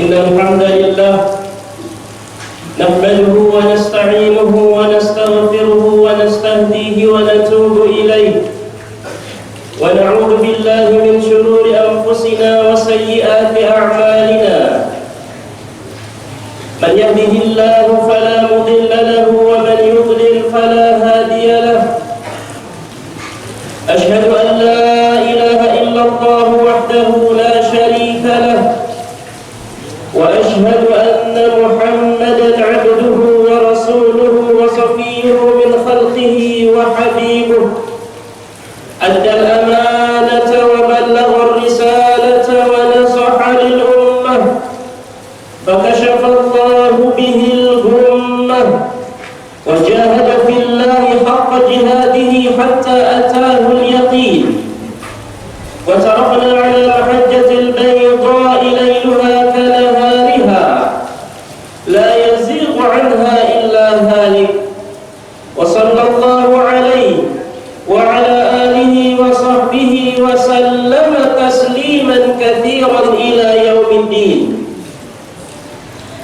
إن الحمد لله نحمده ونستعينه ونستغفره ونستهديه ونتوب إليه ونعوذ بالله من شرور أنفسنا وسيئات أعمالنا من يهده الله فلا مضل له ومن يضلل فلا هادي له أشهد أن لا إله إلا الله وحده لا شريك له وأشهد أن محمدا عبده ورسوله وصفيه من خلقه وحبيبه أدى الأمانة وبلغ الرسالة ونصح للأمة فكشف الله به الغمة وجاهد في الله حق جهاده حتى أتاه اليقين وتركنا على المحجة البيضاء ليلها كنهارها لا يزيغ عنها إلا هالك وصلى الله عليه وعلى آله وصحبه وسلم تسليما كثيرا إلى يوم الدين.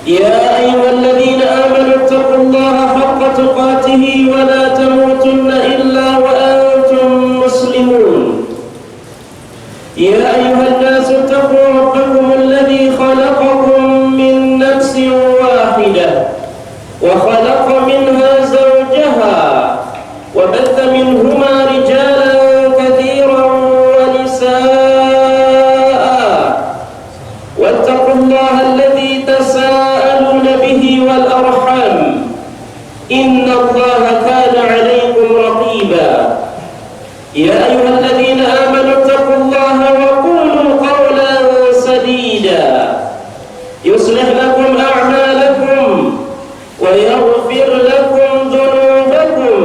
يا أيها الذين آمنوا اتقوا الله حق تقاته ولا تموتن إلا وأنتم مسلمون. يا أيها الناس اتقوا ربكم الذي خلقكم من نفس واحدة وخلق منها زوجها وبث منهما رجالا كثيرا ونساء واتقوا الله الذي تساءلون به والأرحام إن الله كان عليكم رقيبا. يا أيها الذين آمنوا اتقوا الله وقولوا قولا سديدا يصلح لكم أعمالكم ويغفر لكم ذنوبكم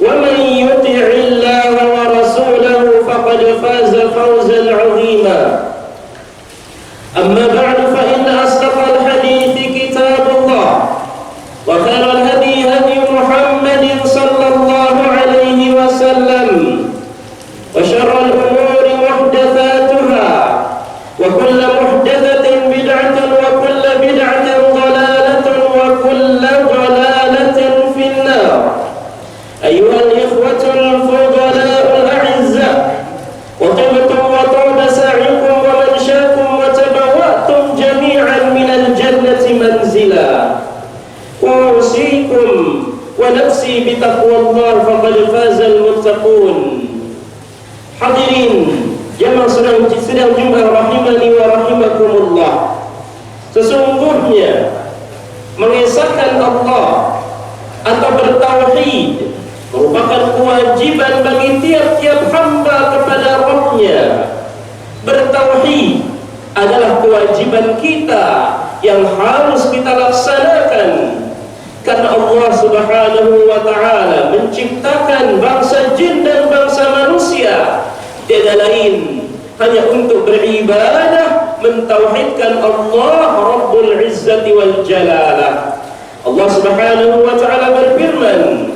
ومن يطع الله ورسوله فقد فاز فوزا عظيما. أما بعد فإن أصدق الحديث كتاب الله وخير الهدي هدي محمد صلى الله عليه وسلم وشر الأمور محدثاتها وكل محدثة بدعة وكل بدعة ضلالة وكل ضلالة في النار. أيها الإخوة الفضلاء الأعزاء وطبتم وطاب سعيكم ومنشاكم وتبوأتم جميعا من الجنة منزلا. أوصيكم ونفسي بتقوى الله فقد فاز المتقون. Hadirin jamaah sedang jumpa rahimani wa rahimakumullah. Sesungguhnya mengesahkan Allah atau bertauhid merupakan kewajiban bagi tiap-tiap hamba kepada Rabb-Nya. Bertauhid adalah kewajiban kita yang harus kita laksanakan. Karena Allah Subhanahu wa ta'ala menciptakan bangsa jin dan bangsa manusia tiada lain hanya untuk beribadah mentauhidkan Allah Rabbul Izzati wal Jalalah. Allah Subhanahu wa ta'ala berfirman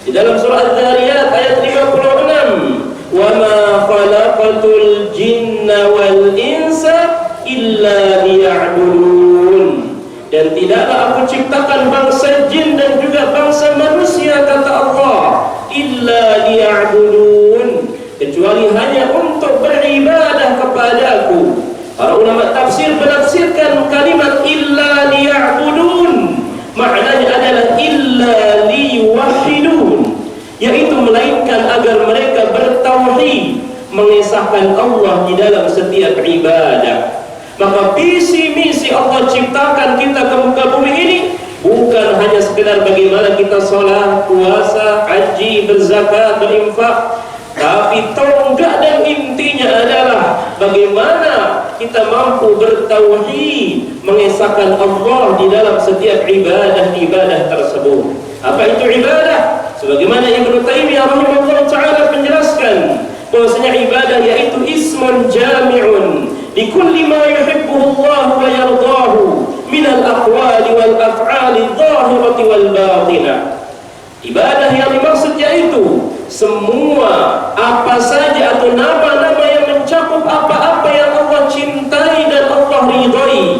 di dalam surah Al-Dhariyat ayat 56, "Wa ma khalaqatul jinna wal insa illa liya'budun." Dan tidaklah aku ciptakan bangsa jin dan juga bangsa manusia, kata Allah, illa liya'budun, kecuali hanya untuk beribadah kepadaku. Para ulama tafsir menafsirkan kalimat illa liya'budun maknanya adalah illa liyuwahhidun, yaitu melainkan agar mereka bertauhid, mengesahkan Allah di dalam setiap ibadah. Maka visi misi Allah ciptakan kita ke muka bumi ini bukan hanya sekedar bagaimana kita sholat, puasa, haji, berzakat, berinfak, tapi tonggak dan intinya adalah bagaimana kita mampu bertauhid, mengesahkan Allah di dalam setiap ibadah tersebut. Apa itu ibadah? Sebagaimana Ibnu Taimiyah rahimahullah ta'ala menjelaskan bahwasanya ibadah yaitu ismun jami'un likulli ma yuhibbuhu Allah wa yardahu minal aqwali wal af'ali dhahirati wal batinah. Ibadah yang dimaksud yaitu semua apa saja atau nama-nama yang mencakup apa-apa yang Allah cintai dan Allah ridhai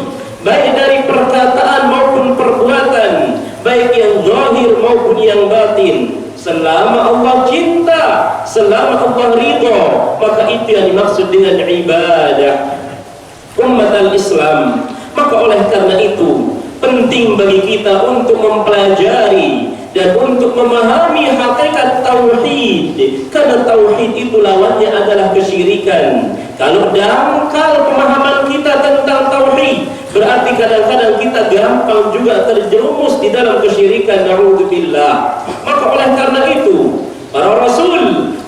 maupun yang batin. Selama Allah cinta, selama Allah ridha, maka itu yang dimaksud dengan ibadah. Umat al-Islam, maka oleh karena itu penting bagi kita untuk mempelajari dan untuk memahami hakikat tauhid, karena tauhid itu lawannya adalah kesyirikan. Kalau dangkal pemahaman kita tentang tauhid, berarti kadang-kadang kita gampang juga terjerumus di dalam kesyirikan, na'udzubillah. Maka oleh karena itu para rasul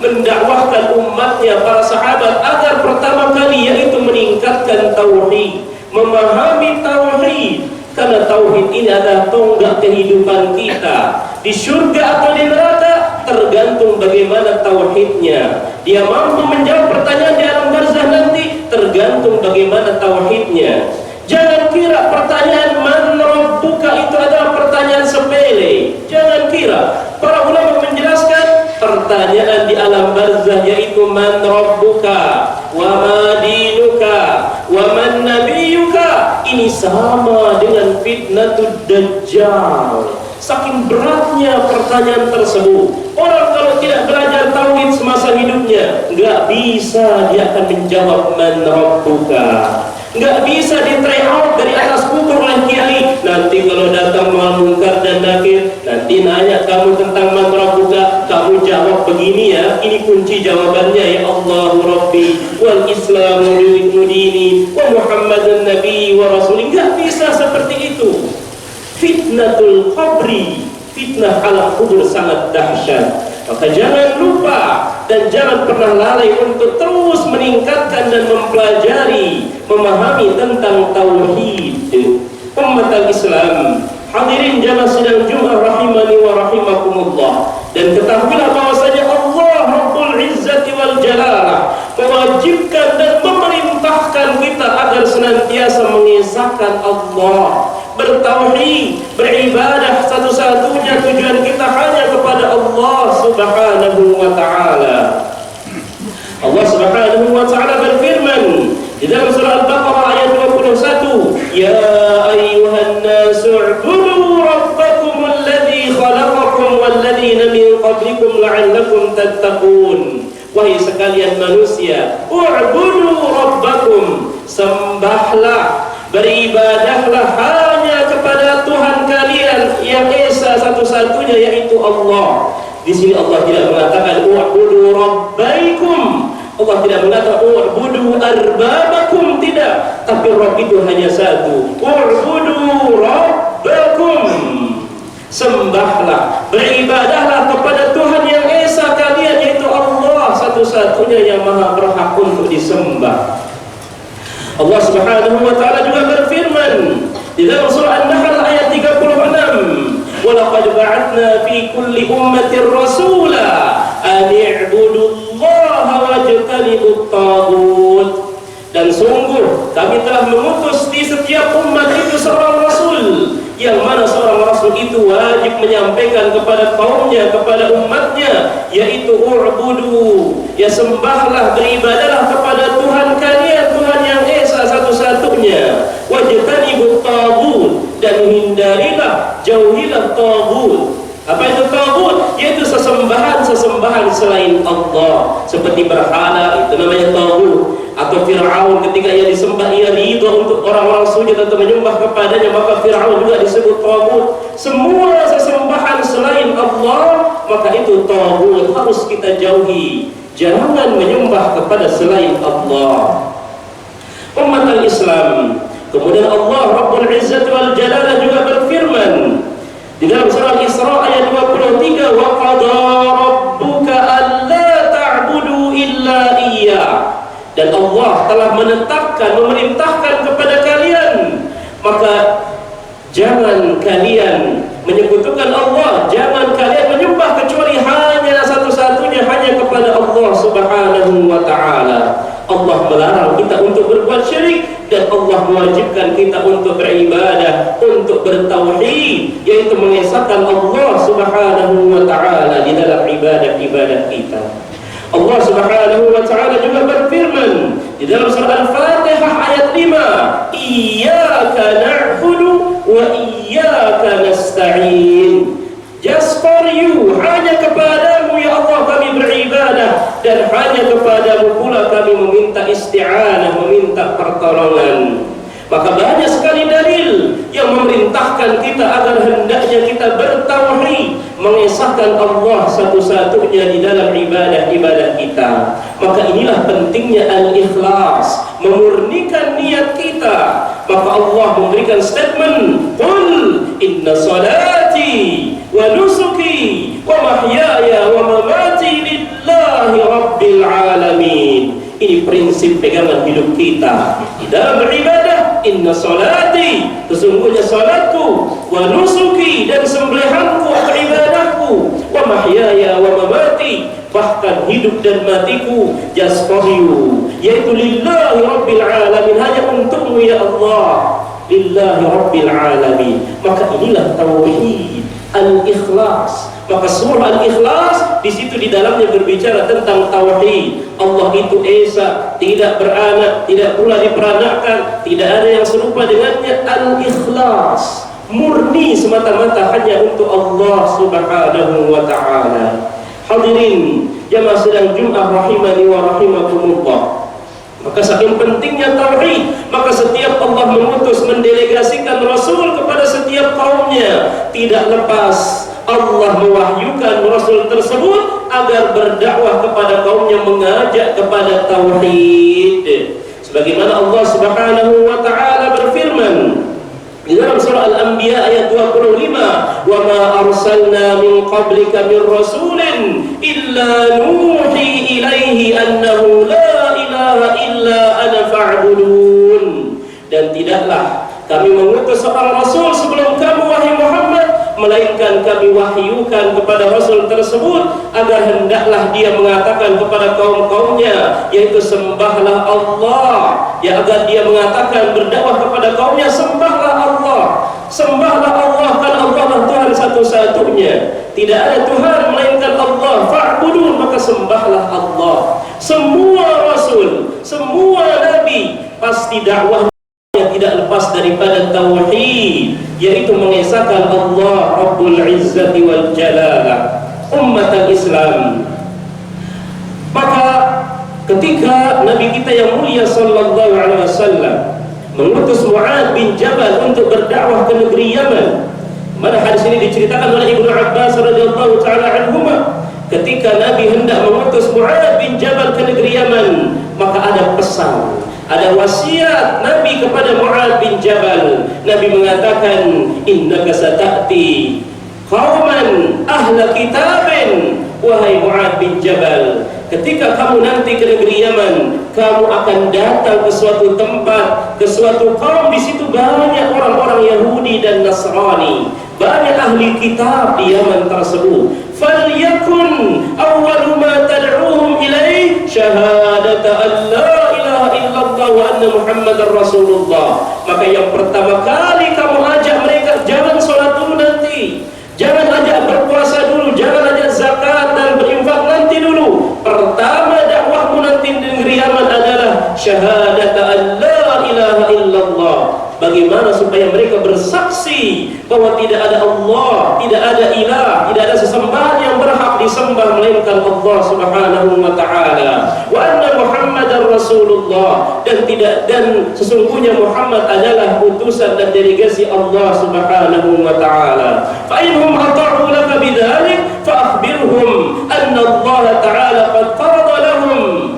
mendakwahkan umatnya, para sahabat, agar pertama kali yaitu meningkatkan tauhid, memahami tauhid. Karena tauhid ini adalah tonggak kehidupan kita. Di surga atau di neraka tergantung bagaimana tauhidnya. Dia mampu menjawab pertanyaan di alam barzah nanti tergantung bagaimana tauhidnya. Jangan kira pertanyaan man rabbuka itu adalah pertanyaan sepele. Jangan kira. Para ulama menjelaskan pertanyaan di alam barzah yaitu man rabbuka, wa ma dinuka, wa man nabiyuka, ini sama dengan fitnatud dajjal. Saking beratnya pertanyaan tersebut, orang kalau tidak belajar tauhid semasa hidupnya, nggak bisa dia akan menjawab man rabbuka. Nggak bisa di-try out dari atas kubur oleh kiai. Nanti kalau datang Mu'al Munkar dan Nakir, nanti nanya kamu tentang man rabbuka, kamu jawab begini ya. Ini kunci jawabannya, ya Allahu Rabbi wal Islamu dini wa Muhammadun Nabi wa Rasul. Nggak bisa seperti itu. Fitnatul qabri, fitnah alam kubur sangat dahsyat. Maka jangan lupa dan jangan pernah lalai untuk terus meningkatkan dan mempelajari, memahami tentang tauhid. Umat al-Islam, hadirin jamaah sidang Jumat rahimani wa rahimakumullah, dan ketahuilah bahwasanya Allah Rabbul Izzati wal Jalalah mewajibkan dan memerintahkan kita agar senantiasa mengesahkan Allah, bertauhid, beribadah. Satu-satunya tujuan kita hanya kepada Allah Subhanahu wa ta'ala. Allah Subhanahu wa ta'ala berfirman di dalam surah Al-Baqarah ayat 21, ya ayyuhan nasu u'budu rabbakum alladhi khalaqakum walladzina min qablikum la'allakum tattaqun. Wahai sekalian manusia, u'budu rabbakum, sembahlah, beribadahlah hanya kepada Tuhan kalian yang esa satu-satunya, yaitu Allah. Di sini Allah tidak mengatakan u'budu rabbaikum, Allah tidak mengatakan u'budu arbabakum, tidak, tapi Rabb itu hanya satu. U'budu rabbakum, sembahlah, beribadahlah kepada Tuhan yang esa kalian, yaitu Allah satu-satunya yang maha berhak untuk disembah. Allah Subhanahu wa ta'ala juga berfirman di dalam surah An-Nahl ayat 36, wa laqad ba'atsna fi kulli ummatin rasula an i'budullaha wajtanibut taghut. Dan sungguh kami telah mengutus di setiap umat itu seorang rasul, yang mana seorang rasul itu wajib menyampaikan kepada kaumnya, kepada umatnya, yaitu u'budu, ya sembahlah, beribadahlah kepada Tuhan kalian, Tuhan yang esa satu-satunya, wajtanibut taghut, dan hindarilah, jauhilah taghut. Apa itu taghut? Yaitu sesembahan selain Allah, seperti berhala, itu namanya taghut. Atau Fir'aun ketika ia disembah, ia ridha untuk orang-orang sujud atau menyembah kepadanya, maka Fir'aun juga disebut taghut. Semua sesembahan selain Allah, maka itu taghut, harus kita jauhi. Jangan menyembah kepada selain Allah. Umat al-Islam, kemudian Allah Rabbul Izzati wal Jalalah juga berfirman di dalam surah Al-Isra ayat 23, wa qada rabbuka alla ta'budu illa iyyah. Dan Allah telah menetapkan, memerintahkan kepada kalian, maka jangan kalian menyekutukan Allah, jangan kalian menyembah kecuali hanya satu-satunya, hanya kepada Allah Subhanahu wa ta'ala. Allah melarang kita untuk berbuat syirik, dan Allah mewajibkan kita untuk beribadah, untuk bertauhid, yaitu mengesahkan Allah Subhanahu wa ta'ala di dalam ibadah-ibadah kita. Allah Subhanahu wa ta'ala juga berfirman di dalam surah Al-Fatihah ayat 5, iyyaka na'budu wa iyyaka nasta'in. Just pula kami meminta isti'anah, meminta pertolongan. Maka banyak sekali dalil yang memerintahkan kita agar hendaknya kita bertauhid, mengesahkan Allah satu-satunya di dalam ibadah-ibadah kita. Maka inilah pentingnya al-ikhlas, memurnikan niat kita. Maka Allah memberikan statement, qul inna salati wa nusuki wa mahyaya wa mamati lillahi rabbil alamin. Ini prinsip pegangan hidup kita di dalam beribadah. Inna salati, sesungguhnya salatku, wa nusuki, dan sembelihanku atau ibadahku, wa mahyaya wa mamati, bahkan hidup dan matiku, jasqahiyu, yaitu lillahi rabbil alamin, hanya untukmu ya Allah, lillahi rabbil alamin. Maka inilah tauhid al-ikhlas. Maka surah Al-Ikhlas di situ di dalamnya berbicara tentang tauhid. Allah itu esa, tidak beranak, tidak pula diperanakkan, tidak ada yang serupa dengannya. Al-Ikhlas, murni semata-mata hanya untuk Allah Subhanahu wa taala. Hadirin jamaah sidang Jumat rahimani wa rahimakumullah. Maka saking pentingnya tauhid, maka setiap Allah mengutus, mendelegasikan Rasul kepada setiap kaumnya, tidak lepas Allah mewahyukan Rasul tersebut agar berdakwah kepada kaumnya, mengajak kepada tauhid. Sebagaimana Allah Subhanahu wa taala berfirman di dalam surah Al-Anbiya ayat 25, "Wa ma arsalna min qablika min rasulin illa nuhi ilaihi annahu la ilaha illa ana fa'budun." Dan tidaklah kami mengutus seorang rasul sebelum kamu wahai Muhammad, melainkan kami wahyukan kepada Rasul tersebut agar hendaklah dia mengatakan kepada kaum-kaumnya, yaitu sembahlah Allah, ya, agar dia mengatakan berdakwah kepada kaumnya, sembahlah Allah, sembahlah Allah, kan Allah lah Tuhan satu-satunya, tidak ada Tuhan melainkan Allah, fa'budun, maka sembahlah Allah. Semua Rasul, semua Nabi pasti dakwah yang tidak lepas daripada tauhid, yaitu mengesahkan Allah Rabbul Izzati wal Jalalah, umat Islam. Maka ketika Nabi kita yang mulia sallallahu alaihi wasallam mengutus Mu'adz bin Jabal untuk berdakwah ke negeri Yaman, mana hadis ini diceritakan oleh Ibnu Abbas radhiyallahu taala anhuma, ketika Nabi hendak mengutus Mu'adz bin Jabal ke negeri Yaman, maka ada pesan, ada wasiat Nabi kepada Mu'adz bin Jabal. Nabi mengatakan, innaka sata'ti qauman ahla kitabin, wahai Mu'adz bin Jabal, ketika kamu nanti ke negeri Yaman, kamu akan datang ke suatu tempat, ke suatu kaum, di situ banyak orang-orang Yahudi dan Nasrani, banyak ahli kitab di Yaman tersebut. Falyakun awwalu ma tad'uhum ilaih syahadata an la ilaha illallah wa anna Muhammadar Rasulullah. Maka yang pertama kali kamu ajak mereka, jangan sholat dulu nanti, jangan ajak berpuasa dulu, jangan ajak zakat dan berinfak nanti dulu. Pertama dakwahmu nanti di negeri Yaman adalah syahadata an la ilaha illallah. Bagaimana supaya mereka bersaksi bahwa tidak ada Allah, tidak ada ilah, tidak ada sesembahan yang berhak disembah melainkan Allah Subhanahu wa taala, wa anna Muhammadar Rasulullah, dan sesungguhnya Muhammad adalah utusan dan delegasi Allah Subhanahu wa taala. Fa inhum ata'u laka bidzalik fa akhbirhum anna Allah taala qad farada lahum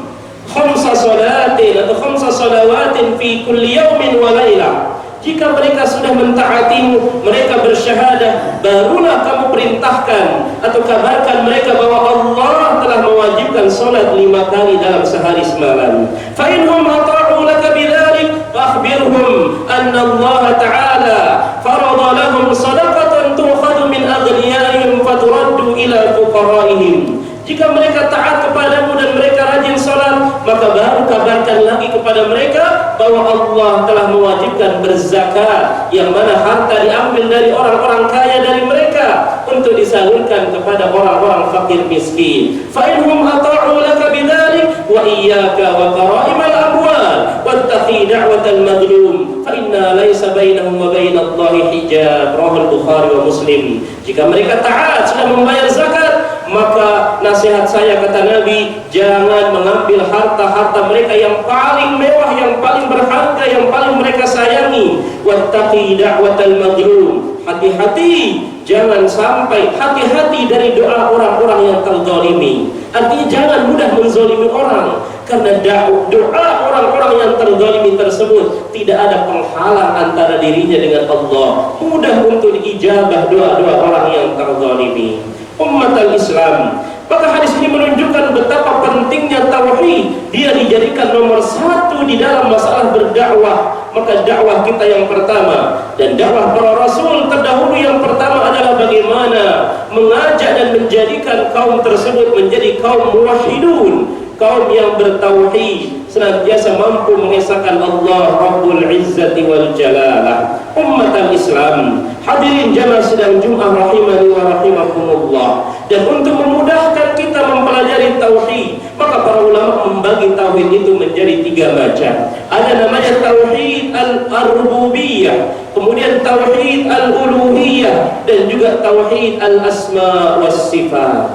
khamsa salatin atau khamsa salawatin fi kulli yawmin wa lailah. Jika mereka sudah mentaatimu, mereka bersyahadah, barulah kamu perintahkan atau kabarkan mereka bahwa Allah telah mewajibkan salat 5 kali dalam sehari semalam. Fa inhum ata'u laka bidzalik fakhbirhum anna Allah ta'ala farada lahum shadaqatan tu'khadhu min aghniyaihim faturaddu ila fuqaraihim. Jika mereka taat kepadamu dan mereka rajin salat, maka baru kabarkan lagi kepada mereka bahwa Allah telah mewajibkan berzakat, yang mana harta diambil dari orang-orang kaya dari mereka untuk disalurkan kepada orang-orang fakir miskin. Fa inhum ata'u laka bidzalik wa iyyaka wa kara'imal amwal wattaqi da'watal madlum fa inna laysa bainahum wa bainallahi hijab. Rawahul Bukhari wa Muslim. Jika mereka taat, sudah membayar zakat, maka nasihat saya kata Nabi, jangan mengambil harta-harta mereka yang paling mewah, yang paling berharga, yang paling mereka sayangi. Wattaqi da'watal mazlum, hati-hati jangan sampai, hati-hati dari doa orang-orang yang terzalimi. Artinya jangan mudah menzalimi orang, karena doa orang-orang yang terzalimi tersebut tidak ada penghalang antara dirinya dengan Allah. Mudah untuk diijabah doa-doa orang yang terzalimi. Umat al-Islam, maka hadis ini menunjukkan betapa pentingnya tauhid. Dia dijadikan nomor satu di dalam masalah berdakwah. Maka dakwah kita yang pertama dan dakwah para rasul terdahulu yang pertama adalah bagaimana mengajak dan menjadikan kaum tersebut menjadi kaum muwahhidun, kaum yang bertauhid, senantiasa mampu mengesahkan Allah Rabbul Izzati wal Jalalah. Umat al-Islam, hadirin jamaah sidang Jumat rahimani wa rahimakumullah. Dan untuk memudahkan kita mempelajari tauhid, maka para ulama membagi tauhid itu menjadi 3 macam. Ada namanya tauhid al-rububiyah, kemudian tauhid al-uluhiyah, dan juga tauhid al-asma was sifat.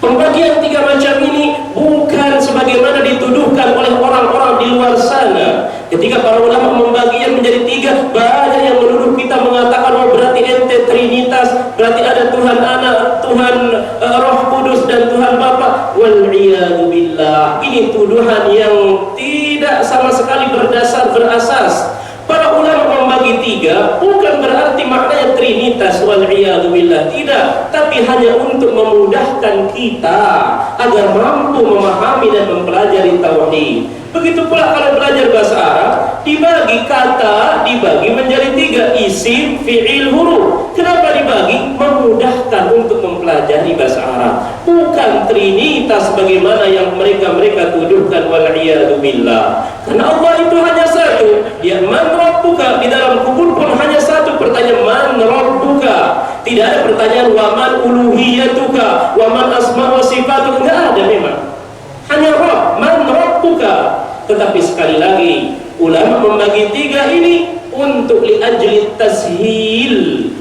Pembagian 3 macam ini bukan sebagaimana dituduhkan oleh orang-orang di luar sana. Ketika para ulama membaginya menjadi 3, banyak yang menuduh kita mengatakan, oh berarti ente Trinitas, berarti ada Tuhan Anak, Tuhan Roh Kudus, dan Tuhan Bapa. Wal'iyadu billah. Ini tuduhan yang tidak sama sekali berdasar, berasas. Para ulama membagi 3 bukan berarti maknanya Trinitas, wal'iyadu billah, tidak, tapi hanya untuk memudahkan kita agar mampu memahami dan mempelajari tauhid. Begitu pula kalau belajar bahasa Arab, dibagi kata, dibagi menjadi 3, isim, fi'il, huruf. Kenapa dibagi? Memudahkan untuk mempelajari bahasa Arab, bukan Trinitas bagaimana yang mereka tuduhkan, wal'iyadu billah. Karena Allah itu hanya satu. Ya, man rabbuka, di dalam kubur pun hanya satu pertanyaan, man rabbuka. Tidak ada pertanyaan wa man uluhiyatuka, wa man asma wa sifatuka, enggak ada memang. Hanya Rabb, man rabbuka. Tetapi sekali lagi, ulama membagi 3 ini untuk liajli tashil,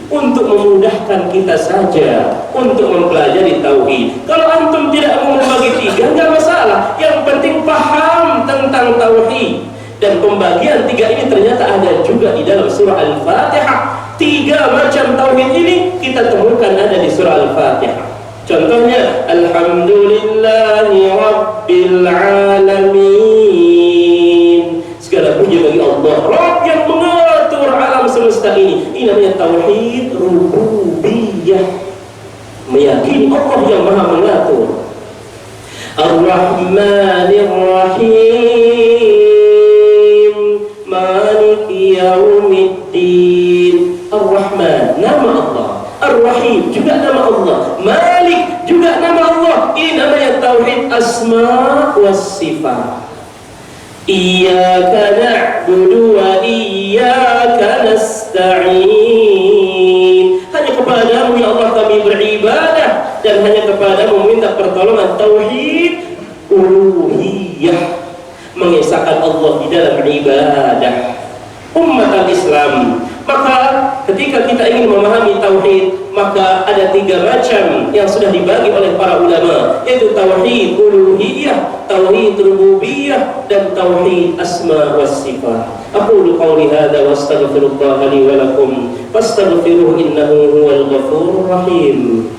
untuk memudahkan kita saja untuk mempelajari tauhid. Kalau antum tidak mau membagi 3, enggak masalah. Yang penting paham tentang tauhid. Dan pembagian 3 ini ternyata ada juga di dalam surah Al-Fatihah. 3 macam tauhid ini kita temukan ada di surah Al-Fatihah. Contohnya, Alhamdulillahi Rabbil Alamin. Segala puji bagi Allah, Rabb yang mengatur alam semesta ini. Ini namanya tauhid rububiyah, meyakini Allah yang maha mengatur. Ar-Rahmanir Rahim, Maliki Yaumiddin. Ar-Rahman, nama Allah. Ar-Rahim, juga nama Allah. Malik, juga nama Allah. Ini namanya tauhid asma was sifat. Iyyaka na'budu wa iyyaka nasta'in. Hanya kepadamu ya Allah kami beribadah, dan hanya kepadamu meminta pertolongan. Tauhid uluhiyah, mengesahkan Allah di dalam ibadah. Umat al-Islam, maka ketika kita ingin memahami tauhid, maka ada 3 macam yang sudah dibagi oleh para ulama, yaitu tauhid uluhiyah, tauhid rububiyah, dan tauhid asma was sifat. Aqulu qawli hadza wa astaghfirullah li wa lakum fastaghfiruhu innahu huwal ghafurur rahim.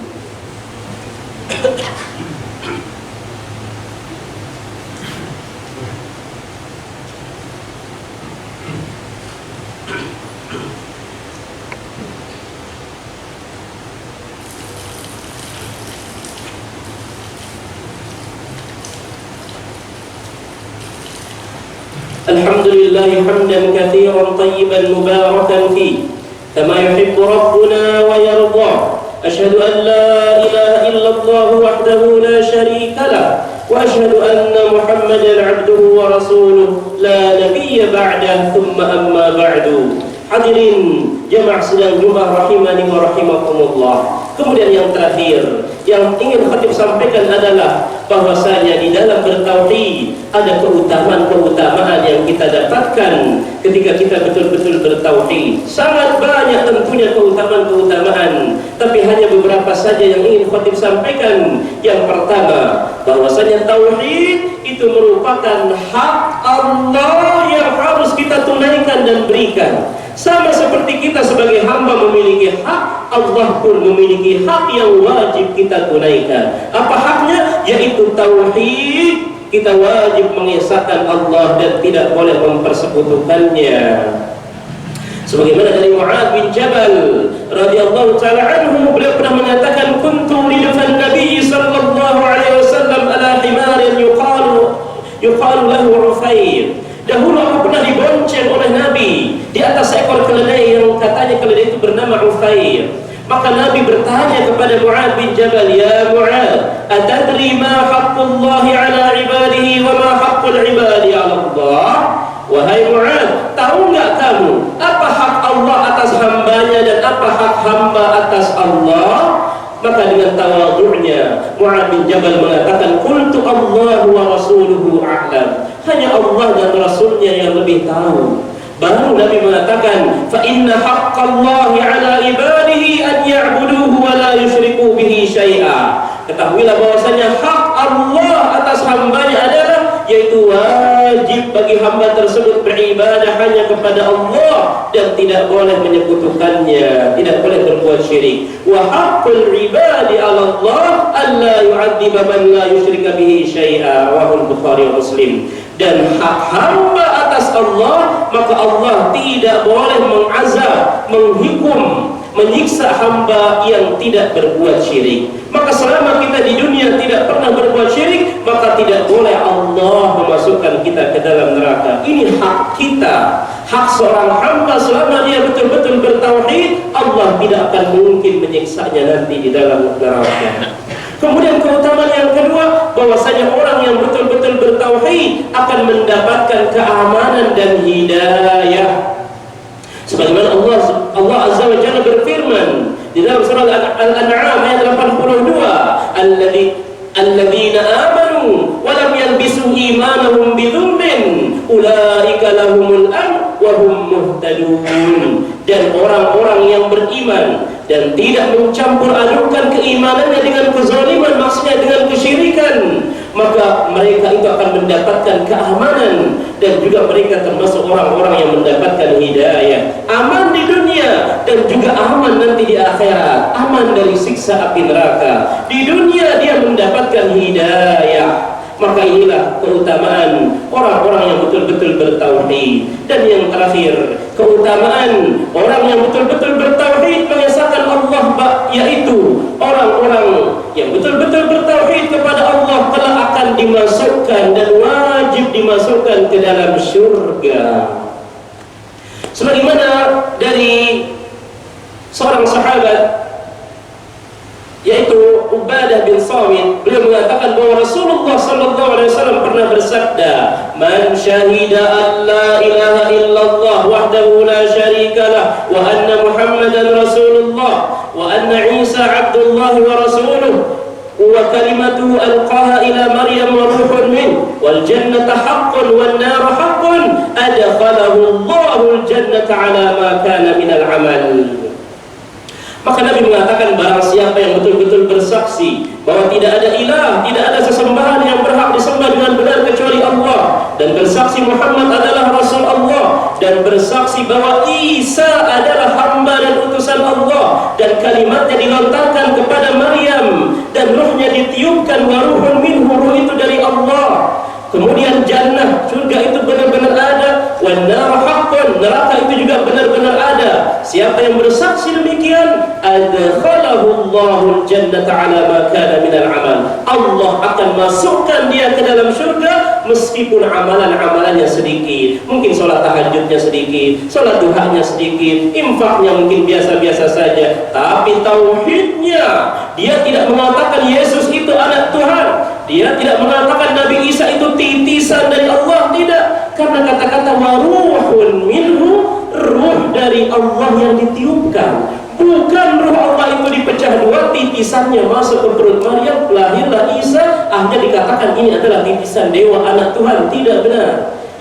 Alhamdulillah hamdan katsiran tayyiban mubarakan fi kama yuhibbu rabbuna wa yarda. Asyhadu an la ilaha illallah wahdahu la syarika lah, wa asyhadu anna Muhammadan 'abduhu wa rasuluh la nabiyya ba'dah, thumma amma ba'du. Hadirin jamaah sidang Jumat rahimani wa rahimakumullah. Kemudian yang terakhir yang ingin khatib sampaikan adalah bahwasanya di dalam bertauhid ada keutamaan-keutamaan yang yang kita dapatkan ketika kita betul-betul bertauhid. Sangat banyak tentunya keutamaan-keutamaan, tapi hanya beberapa saja yang ingin khatib sampaikan. Yang pertama, bahwasanya tauhid itu merupakan hak Allah yang harus kita tunaikan dan berikan. Sama seperti kita sebagai hamba memiliki hak, Allah pun memiliki hak yang wajib kita tunaikan. Apa haknya? Yaitu tauhid. Kita wajib mengesahkan Allah dan tidak boleh mempersekutukannya. Sebagaimana dari Mu'adz bin Jabal radhiyallahu taala anhu, beliau pernah menyatakan, kuntu ridfan Nabi sallallahu alaihi wasallam ala himarin yuqalu lahu Ufair. Dahulu aku pernah dibonceng oleh Nabi di atas seekor keledai yang katanya keledai itu bernama Ufair. Maka Nabi bertanya kepada Mu'adz bin Jabal, ya Mu'adz, atadri ma haqqullahi ala ibadihi wa ma haqqul ibadi ala Allah? Wahai Mu'adz, tahu enggak kamu apa hak Allah atas hambanya dan apa hak hamba atas Allah? Maka dengan tawadhu'nya Mu'adz bin Jabal mengatakan, qultu Allah wa rasuluhu a'lam. Hanya Allah dan Rasulnya yang lebih tahu. Baru Nabi mengatakan, fa inna haqqallahi ala ibadihi an ya'buduhu wa la yusyriku bihi syai'a. Ketahuilah bahwasanya hak Allah atas hambanya adalah, yaitu wajib bagi hamba tersebut beribadah hanya kepada Allah dan tidak boleh menyekutukannya, tidak boleh berbuat syirik. Wa haqqul ibadi 'ala Allah alla yu'adziba man la yusyrika bihi syai'a. Rawahu Bukhari wa Muslim. Dan hak hamba atas Allah, maka Allah tidak boleh mengazab, menghukum, menyiksa hamba yang tidak berbuat syirik. Maka selama kita di dunia tidak pernah berbuat syirik, maka tidak boleh Allah memasukkan kita ke dalam neraka. Ini hak kita, hak seorang hamba. Selama dia betul-betul bertauhid, Allah tidak akan mungkin menyiksanya nanti di dalam neraka. Kemudian keutamaan yang kedua, bahwasanya orang yang betul-betul bertauhid akan mendapatkan keamanan dan hidayah. Sebagaimana Allah Azza wa Jalla berfirman di dalam surah Al-An'am ayat 82, alladzina amanu wa lam yalbisu imanahum bidzulmin ulaika lahumul amn wa hum muhtadun. Dan orang-orang yang beriman dan tidak mencampur adukan keimanannya dengan kezaliman, maksudnya dengan kesyirikan, maka mereka itu akan mendapatkan keamanan dan juga mereka termasuk orang-orang yang mendapatkan hidayah, aman di dunia dan juga aman nanti di akhirat, aman dari siksa api neraka. Di dunia dia mendapatkan hidayah. Maka inilah keutamaan orang-orang yang betul-betul bertauhid. Dan yang terakhir, keutamaan orang yang betul-betul bertauhid mengesahkan Allah, yaitu orang-orang yang betul-betul bertauhid kepada Allah telah akan dimasukkan dan wajib dimasukkan ke dalam surga. Sebagaimana dari seorang sahabat, yaitu Ubadah bin Samit, beliau mengatakan bahwa Rasulullah sallallahu alaihi wasallam pernah bersabda, "Man syahida an la ilaha illallah wahdahu la syarika lah wa anna Muhammadan Rasulullah wa anna Isa Abdullah wa rasuluh wa kalimatuhu alqaha ila Maryam wa ruhun min wal jannata haqqun wan nar haqqun adkhalahu Allahu al jannata ala ma kana min al amal." Maka Nabi mengatakan, barang siapa yang betul-betul bersaksi bahwa tidak ada ilah, tidak ada sesembahan yang berhak disembah dengan benar kecuali Allah, dan bersaksi Muhammad adalah Rasul Allah, dan bersaksi bahwa Isa adalah hamba dan utusan Allah, dan kalimatnya dilontarkan kepada Maryam, dan ruhnya ditiupkan, wa ruhun minhu, ruh itu dari Allah. Kemudian jannah, surga itu benar-benar ada, wan nar haqqun, neraka itu juga benar-benar ada. Siapa yang bersaksi demikian, adkhalahu Allahul jannata ala ma kana minal amal. Allah akan masukkan dia ke dalam surga meskipun amalan-amalannya sedikit. Mungkin sholat tahajudnya sedikit, sholat duhanya sedikit, infaknya mungkin biasa-biasa saja, tapi tauhidnya, dia tidak mengatakan Yesus itu anak Tuhan, dia tidak mengatakan Nabi Isa itu titisan dari Allah, tidak. Karena kata-kata waruhun minhu, ruh dari Allah yang ditiupkan, bukan ruh Allah itu dipecah dua, titisannya masuk ke perut Maryam, lahirlah Isa, akhirnya dikatakan ini adalah titisan dewa anak Tuhan. Tidak benar.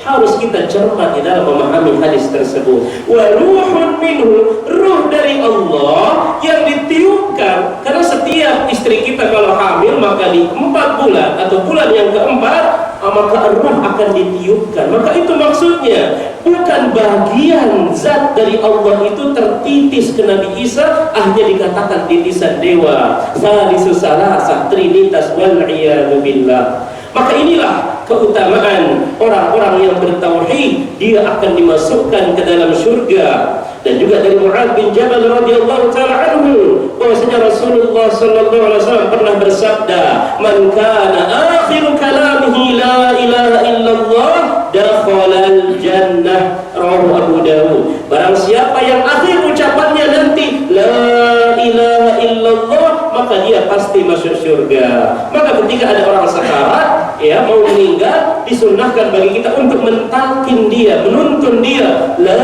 harus kita cermat di dalam memahami hadis tersebut. Wa ruhun minhu, ruh dari Allah yang ditiupkan, karena setiap istri kita kalau hamil maka di 4 bulan atau bulan yang keempat maka ruh akan ditiupkan. Maka itu maksudnya bukan bagian zat dari Allah itu tertitis ke Nabi Isa, hanya dikatakan titisan dewa. Salisu salasah, trinitas wal iyadu billah. Maka inilah keutamaan orang-orang yang bertauhid, dia akan dimasukkan ke dalam surga. Dan juga dari Mu'adz bin Jabal radhiyallahu taala anhu bahwasanya Rasulullah sallallahu alaihi wasallam pernah bersabda, "Man kana akhiru kalamihi la ilaha illallah dakhalal jannah." Rawahu Abu Dawud. Barang siapa yang akhir ucapannya nanti la ilaha illallah, maka dia pasti masuk surga. Maka ketika ada orang sakarat mau meninggal, disunnahkan bagi kita untuk mentalkin dia, menuntun dia la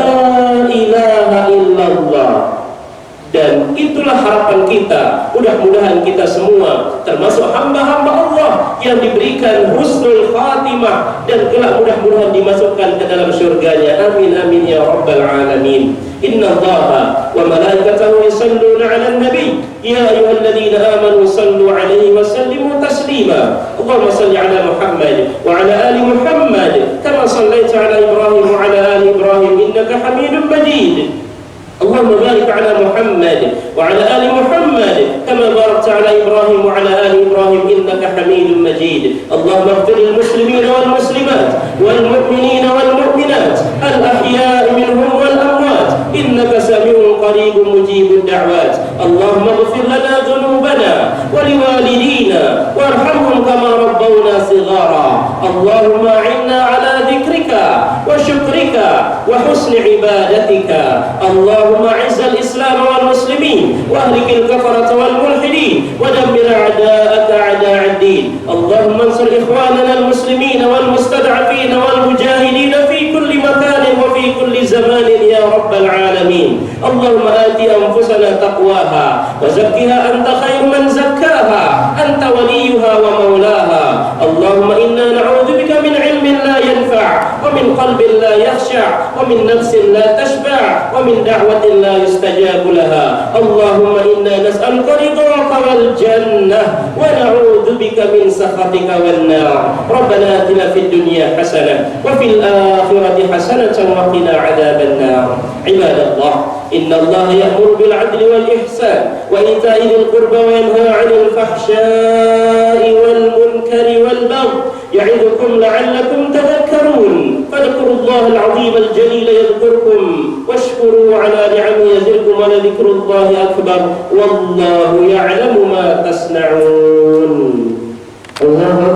ilaha illallah. Dan itulah harapan kita. Mudah-mudahan kita semua termasuk hamba-hamba Allah yang diberikan husnul khatimah, dan kelak mudah-mudahan dimasukkan ke dalam surganya. Amin amin ya rabbal alamin. Inna Allaha wa malaikatahu yusalluna 'alan nabi ya ayyuhalladzina amanu sallu 'alaihi wa sallimu taslima. Allahumma salli 'ala Muhammad wa 'ala ali Muhammad kama shallaita 'ala Ibrahim wa 'ala ali Ibrahim innaka Hamidum Majid. اللهم بارك على محمد وعلى آل محمد كما باركت على إبراهيم وعلى آل إبراهيم إنك حميد مجيد. اللهم اغفر للمسلمين والمسلمات والمؤمنين والمؤمنات الأحياء منهم والأموات إنك سميع قريب مجيب الدعوات. اللهم اغفر لنا ذنوبنا ولوالدينا وارحمهم كما ربونا صغارا. اللهم أعنا على ذكرك وشكرك وحسن عبادتك. اللهم أعز الإسلام والمسلمين واهلك الكفرة والملحدين ودمر أعداءك أعداء الدين. اللهم انصر إخواننا المسلمين والمستضعفين والمجاهدين في كل مكان وفي كل زمان يا رب العالمين. اللهم آت أنفسنا تقواها وزكها أنت خير من زكاها أنت وليها ومولاها. اللهم إنا نعوذ بك من علم لا ينفع ومن قلب لا يخشع ومن نفس لا تشبع ومن دعوة لا يستجاب لها. اللهم إنا نسألك رضاك والجنة ونعوذ بك من سخطك والنار. ربنا آتنا في الدنيا حسنة وفي الآخرة حسنة وقنا عذاب النار. عباد الله، إن الله يأمر بالعدل والإحسان وإيتاء ذي القربى وينهى عن الفحشاء والمنكر والبغي يعظكم لعلكم تذكرون. فاذكروا الله العظيم الجليل يذكركم واشكروا على نعمه يزدكم ولذكر الله أكبر والله يعلم ما تصنعون.